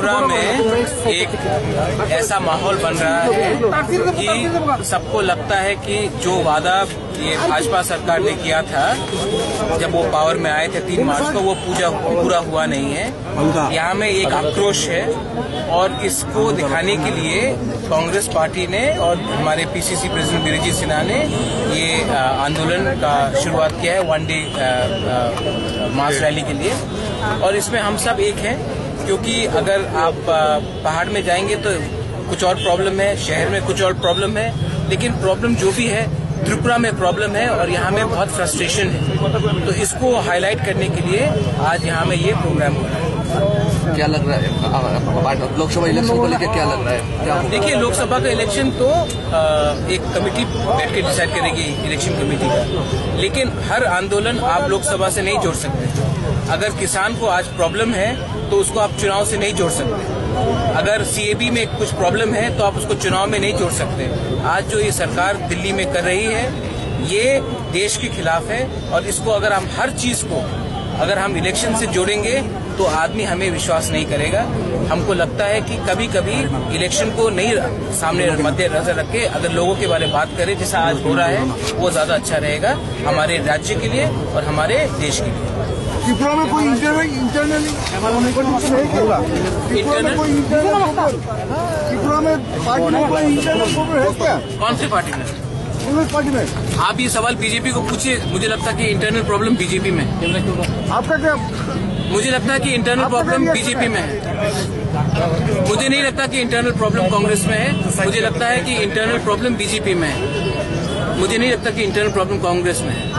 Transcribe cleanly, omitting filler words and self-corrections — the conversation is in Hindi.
त्रिपुरा में एक ऐसा माहौल बन रहा है कि सबको लगता है कि जो वादा ये भाजपा सरकार ने किया था जब वो पावर में आए थे 3 मार्च को, वो पूरा हुआ नहीं है। यहाँ में एक आक्रोश है और इसको दिखाने के लिए कांग्रेस पार्टी ने और हमारे पीसीसी प्रेसिडेंट वीरजी सिन्हा ने ये आंदोलन का शुरुआत किया है 1 डे मास रैली के लिए। और इसमें हम सब एक हैं, क्योंकि अगर आप पहाड़ में जाएंगे तो कुछ और प्रॉब्लम है, शहर में कुछ और प्रॉब्लम है, लेकिन प्रॉब्लम जो भी है त्रिपुरा में प्रॉब्लम है और यहाँ में बहुत फ्रस्ट्रेशन है। तो इसको हाईलाइट करने के लिए आज यहाँ में ये प्रोग्राम हो रहा है। क्या लग रहा है लोकसभा इलेक्शन को लेकर, क्या लग रहा है? देखिए, लोकसभा का इलेक्शन तो एक कमेटी बैठ के डिसाइड करेगी, इलेक्शन कमेटी का, लेकिन हर आंदोलन आप लोकसभा से नहीं जोड़ सकते। अगर किसान को आज प्रॉब्लम है तो उसको आप चुनाव से नहीं जोड़ सकते। अगर सीएबी में कुछ प्रॉब्लम है तो आप उसको चुनाव में नहीं जोड़ सकते। आज जो ये सरकार दिल्ली में कर रही है ये देश के खिलाफ है, और इसको अगर हम हर चीज को अगर हम इलेक्शन से जोड़ेंगे तो आदमी हमें विश्वास नहीं करेगा। हमको लगता है कि कभी कभी इलेक्शन को नहीं सामने मद्देनजर रख के अगर लोगों के बारे में बात करें, जैसा आज हो रहा है, वो ज्यादा अच्छा रहेगा हमारे राज्य के लिए और हमारे देश के लिए। त्रिपुरा में कोई इंटरनल है क्या? कौन सी पार्टी में? कांग्रेस पार्टी में। आप ये सवाल बीजेपी को पूछिए। मुझे लगता है कि इंटरनल प्रॉब्लम बीजेपी में है। आपका क्या? मुझे लगता है कि इंटरनल प्रॉब्लम बीजेपी में है। मुझे नहीं लगता कि इंटरनल प्रॉब्लम कांग्रेस में है। मुझे लगता है कि इंटरनल प्रॉब्लम बीजेपी में है। मुझे नहीं लगता कि इंटरनल प्रॉब्लम कांग्रेस में है।